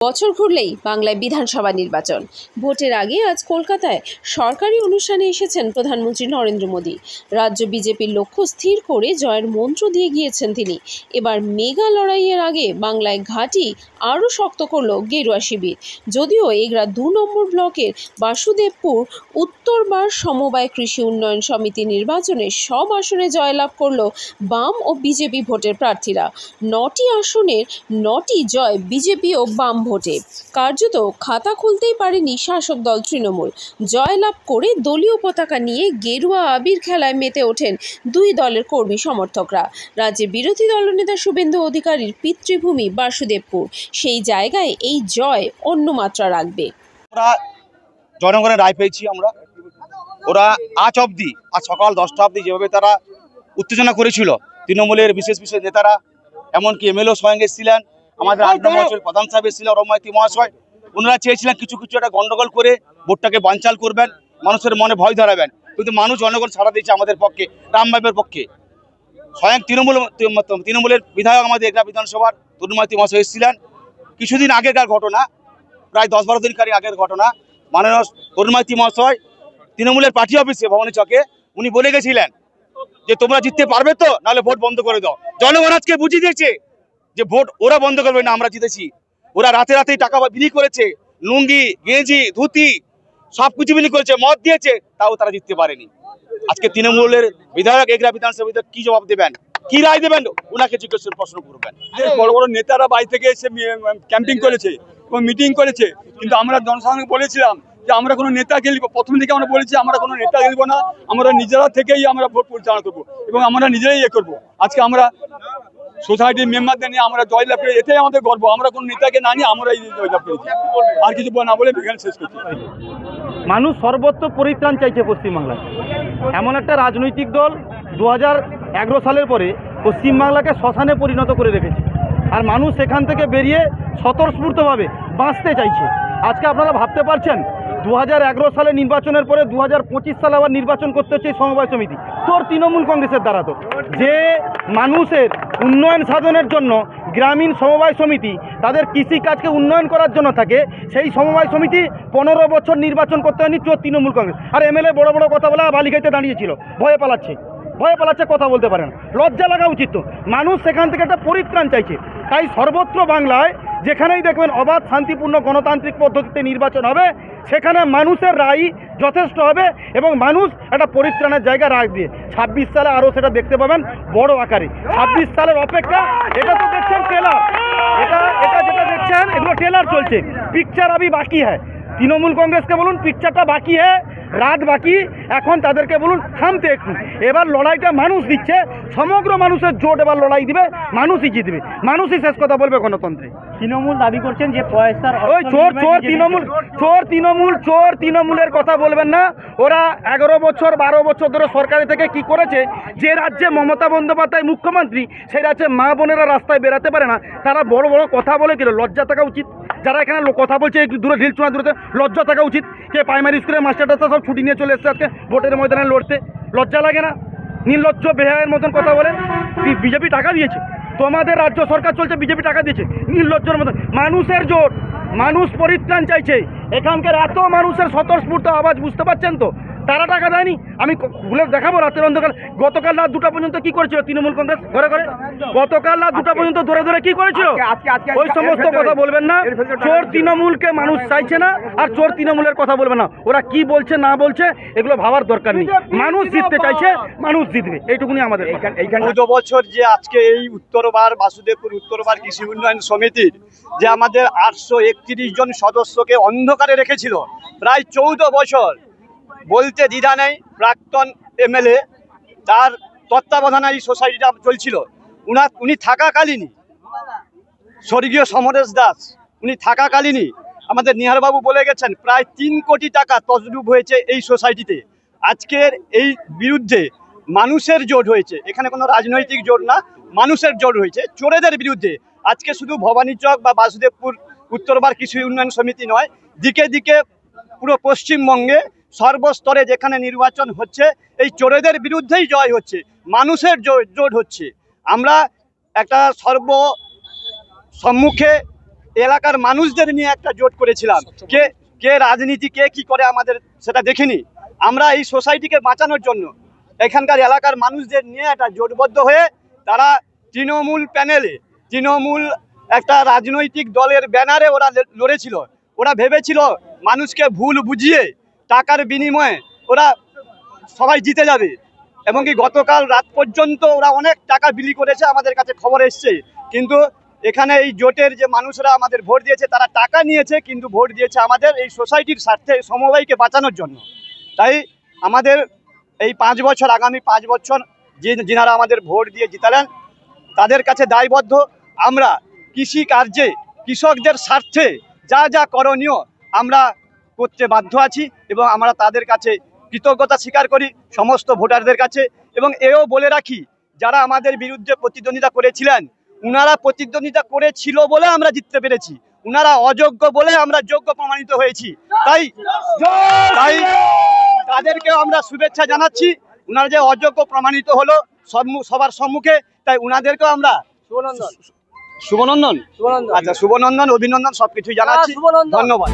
বছর ঘুরলেই বাংলায় বিধানসভা নির্বাচন। ভোটের আগে আজ কলকাতায় সরকারি অনুষ্ঠানে এসেছেন প্রধানমন্ত্রী নরেন্দ্র মোদী। রাজ্য বিজেপির লক্ষ্য স্থির করে জয়ের মন্ত্র দিয়ে গিয়েছেন তিনি। এবার মেগা লড়াইয়ের আগে বাংলায় ঘাঁটি আরও শক্ত করল গেরুয়া শিবির। যদিও এগরা ২ নম্বর ব্লকের বাসুদেবপুর উত্তরবার সমবায় কৃষি উন্নয়ন সমিতি নির্বাচনে সব আসনে জয়লাভ করল বাম ও বিজেপি ভোটের প্রার্থীরা। ৯টি আসনের ৯টি জয় বিজেপি ও বাম ভোটে। কার্যত খাতা খুলতেই পারেনি শাসক দল তৃণমূল। জয়লাভ করে দলীয় পতাকা নিয়ে গেরুয়া আবির খেলায় মেতে ওঠেন দুই দলের কর্মী সমর্থকরা। রাজ্যে বিরোধী দলনেতা শুভেন্দু অধিকারীর পিতৃভূমি বাসুদেবপুর, সেই জায়গায় এই জয় অন্য মাত্রা রাখবে। জনগণের রায় পেয়েছি আমরা। ওরা আজ অবধি, আজ সকাল 10টা অবধি যেভাবে তারা উত্তেজনা করেছিল, তৃণমূলের বিশেষ বিশেষ নেতারা, এমনকি এমএলএ স্বয়ং এসেছিলেন, আমাদের 8 নম্বর অঞ্চল প্রধান সাহেব এসেছিলেন রমায়তি মহাশয়। ওনারা চেয়েছিলেন কিছু একটা গন্ডগোল করে ভোটটাকে বানচাল করবেন, মানুষের মনে ভয় ধরাবেন, কিন্তু মানুষ জনগণ সাড়া দিয়েছে আমাদের পক্ষে, রামবাইবের পক্ষে। স্বয়ং তৃণমূলের বিধায়ক আমাদের এগরা বিধানসভার তরুণমাইতি মহাশয় এসেছিলেন। কিছুদিন আগেকার ঘটনা, প্রায় 10-12 দিন আগের ঘটনা, মাননীয় তরুণমাইতি মহাশয় তৃণমূলের পার্টি অফিসে ভবানী চকে উনি বলে গেছিলেন যে তোমরা জিততে পারবে তো, নাহলে ভোট বন্ধ করে দাও। জনগণ আজকে বুঝিয়ে দিয়েছে যে ভোট ওরা বন্ধ করবে না, আমরা জিতেছি। ওরা রাতে রাতেই টাকা বিলি করেছে, লুঙ্গি গেঞ্জি ধুতি সবকিছু বিলি করেছে, মদ দিয়েছে, তাও তারা জিততে পারেনি। আজকে তৃণমূলের বিধায়ক এগরা বিধানসভা কি জবাব দেবেন, কি রায় দেবেন, ওনাকে জিজ্ঞেস প্রশ্ন করবেন। বড় বড় নেতারা বাড়ি থেকে এসে ক্যাম্পিং করেছে এবং মিটিং করেছে, কিন্তু আমরা জনসাধারণকে বলেছিলাম যে আমরা কোনো নেতা গেলবো, প্রথম দিকে আমরা বলেছি আমরা কোনো নেতা গেলবো না, আমরা নিজেরা থেকেই আমরা ভোট পরিচালনা করবো এবং আমরা নিজেরাই করবো। আজকে আমরা সোসাইটির মেম্বারদের নিয়ে আমরা জয়লাভ করি, এটাই আমাদের গর্ব। আমরা কোনো নেতাকে না নিয়ে আমরাই জয়লাভ করেছি। আর কিছু না বলে এখানে শেষ করছি। মানুষ সর্বত্র পরিত্রাণ চাইছে পশ্চিমবাংলায়। এমন একটা রাজনৈতিক দল 2011 সালের পরে পশ্চিমবাংলাকে শ্মশানে পরিণত করে রেখেছে, আর মানুষ সেখান থেকে বেরিয়ে স্বতঃস্ফূর্তভাবে বাঁচতে চাইছে। আজকে আপনারা ভাবতে পারছেন 2011 সালে নির্বাচনের পরে 2025 সালে আবার নির্বাচন করতে হচ্ছে এই সমবায় সমিতি, তোর তৃণমূল কংগ্রেসের দ্বারা। তো যে মানুষের উন্নয়ন সাধনের জন্য গ্রামীণ সমবায় সমিতি তাদের কৃষিকাজকে উন্নয়ন করার জন্য থাকে, সেই সমবায় সমিতি 15 বছর নির্বাচন করতে হয়নি চোর তৃণমূল কংগ্রেস। আর এমএলএ বড় বড় কথা বলে বালিখাইতে দাঁড়িয়েছিল, ভয়ে পালাচ্ছে, কথা বলতে পারে না। লজ্জা লাগা উচিত। তো মানুষ সেখান থেকে একটা পরিত্রাণ চাইছে। তাই সর্বত্র বাংলায় যেখানেই দেখবেন অবাধ শান্তিপূর্ণ গণতান্ত্রিক পদ্ধতিতে নির্বাচন হবে, সেখানে মানুষের রায় যথেষ্ট হবে এবং মানুষ একটা পরিত্রাণের জায়গা রায় দিয়ে 26 সালে আরও সেটা দেখতে পাবেন বড় আকারে। 26 সালের অপেক্ষা। এটা তো দেখছেন ট্রেলার, এটা যেটা দেখছেন এগুলো ট্রেলার চলছে, পিকচার আবি বাকি হ্যাঁ। তৃণমূল কংগ্রেসকে বলুন পিকচারটা বাকি হ্যাঁ, রাত বাকি। এখন তাদেরকে বলুন থামতে একটু। এবার লড়াইটা মানুষ দিচ্ছে, সমগ্র মানুষের জোট এবার লড়াই দিবে, মানুষই জিতবে, মানুষই শেষ কথা বলবে গণতন্ত্রে। তৃণমূল দাবি করছেন যে পয়সার ওই চোর তৃণমূলের কথা বলবেন না। ওরা 11 বছর 12 বছর ধরে সরকারি থেকে কি করেছে, যে রাজ্যে মমতা বন্দ্যোপাধ্যায় মুখ্যমন্ত্রী, সেই রাজ্যে মা বোনেরা রাস্তায় বেরাতে পারে না, তারা বড় বড় কথা বলে গেল। লজ্জা থাকা উচিত। যারা এখানে কথা বলছে একটু দূরে ঢিলচুনা দূরে, লজ্জা থাকা উচিত। কে প্রাইমারি স্কুলের মাস্টারটা সব ছুটি নিয়ে চলে এসছে আজকে ভোটের ময়দানে লড়তে, লজ্জা লাগে না? নির্লজ্জ বেহায়ের মতন কথা বলেন। বিজেপি টাকা দিয়েছে, তোমাদের রাজ্য সরকার চলছে, বিজেপি টাকা দিয়েছে, নির্লজ্জের মতন। মানুষের জোট, মানুষ পরিত্রাণ চাইছে। এখানকার এত মানুষের স্বতঃস্ফূর্ত আওয়াজ, বুঝতে পারছেন তো? তারা টাকা দেয়নি। আমি খুলে দেখাবো রাতের অন্ধকার। গতকাল রাত 2টা পর্যন্ত কি করেছিল তৃণমূল কংগ্রেস ঘরে ঘরে? গতকাল রাত 2টা পর্যন্ত ধরে ধরে কি করেছিল? ওই সমস্ত কথা বলবেন না। চোর তৃণমূলকে মানুষ চাইছে না, আর চোর তৃণমূলের কথা বলবেন না। ওরা কি বলছে না বলছে এগুলো ভাবার দরকার নেই। মানুষ জিততে চাইছে, মানুষ জিতবে, এইটুকুনি আমাদের। এইখানে 14 বছর যে আজকে এই উত্তরবার বাসুদেবপুর উত্তরবার কৃষি উন্নয়ন সমিতির যে আমাদের 831 জন সদস্যকে অন্ধকারে রেখেছিল, প্রায় 14 বছর, বলতে দ্বিধা নেই। প্রাক্তন এমএলএ, তার তত্ত্বাবধানে এই সোসাইটিটা চলছিল। উনি থাকাকালীনই, স্বর্গীয় সমরেশ দাস, উনি থাকাকালীনই আমাদের নিহারবাবু বলে গেছেন প্রায় 3 কোটি টাকা তছরূপ হয়েছে এই সোসাইটিতে। আজকের এই বিরুদ্ধে মানুষের জোট হয়েছে, এখানে কোনো রাজনৈতিক জোট না, মানুষের জোট হয়েছে চোরেদের বিরুদ্ধে। আজকে শুধু ভবানী চক বা বাসুদেবপুর উত্তরবার কৃষি উন্নয়ন সমিতি নয়, দিকে দিকে পুরো পশ্চিমবঙ্গে সর্বস্তরে যেখানে নির্বাচন হচ্ছে, এই চোরেদের বিরুদ্ধেই জয় হচ্ছে, মানুষের জোট হচ্ছে। আমরা একটা সম্মুখে এলাকার মানুষদের নিয়ে একটা জোট করেছিলাম। কে কে রাজনীতি কে কি করে আমাদের সেটা দেখিনি। আমরা এই সোসাইটিকে বাঁচানোর জন্য এখানকার এলাকার মানুষদের নিয়ে একটা জোটবদ্ধ হয়ে তারা তৃণমূল প্যানেলে, তৃণমূল একটা রাজনৈতিক দলের ব্যানারে ওরা লড়েছিল। ওরা ভেবেছিল মানুষকে ভুল বুঝিয়ে টাকার বিনিময়ে ওরা সবাই জিতে যাবে, এবং কি গতকাল রাত পর্যন্ত ওরা অনেক টাকা বিলি করেছে, আমাদের কাছে খবর এসছে। কিন্তু এখানে এই জোটের যে মানুষরা আমাদের ভোট দিয়েছে তারা টাকা নিয়েছে, কিন্তু ভোট দিয়েছে আমাদের এই সোসাইটির স্বার্থে, সমবায়কে বাঁচানোর জন্য। তাই আমাদের এই 5 বছর, আগামী 5 বছর যিনারা আমাদের ভোট দিয়ে জিতালেন তাদের কাছে দায়বদ্ধ। আমরা কৃষি কার্যে কৃষকদের স্বার্থে যা যা করণীয় আমরা করতে বাধ্য আছি, এবং আমরা তাদের কাছে কৃতজ্ঞতা স্বীকার করি সমস্ত ভোটারদের কাছে। এবং এও বলে রাখি, যারা আমাদের বিরুদ্ধে প্রতিদ্বন্দ্বিতা করেছিলেন উনারা প্রতিদ্বন্দ্বিতা করেছিল বলে আমরা জিততে পেরেছি, উনারা অযোগ্য বলে আমরা যোগ্য প্রমাণিত হয়েছি। তাই তাদেরকেও আমরা শুভেচ্ছা জানাচ্ছি। উনারা যে অযোগ্য প্রমাণিত হলো সবার সম্মুখে, তাই উনাদেরকেও আমরা শুভনন্দন, আচ্ছা শুভনন্দন, অভিনন্দন সবকিছুই জানাচ্ছি। ধন্যবাদ।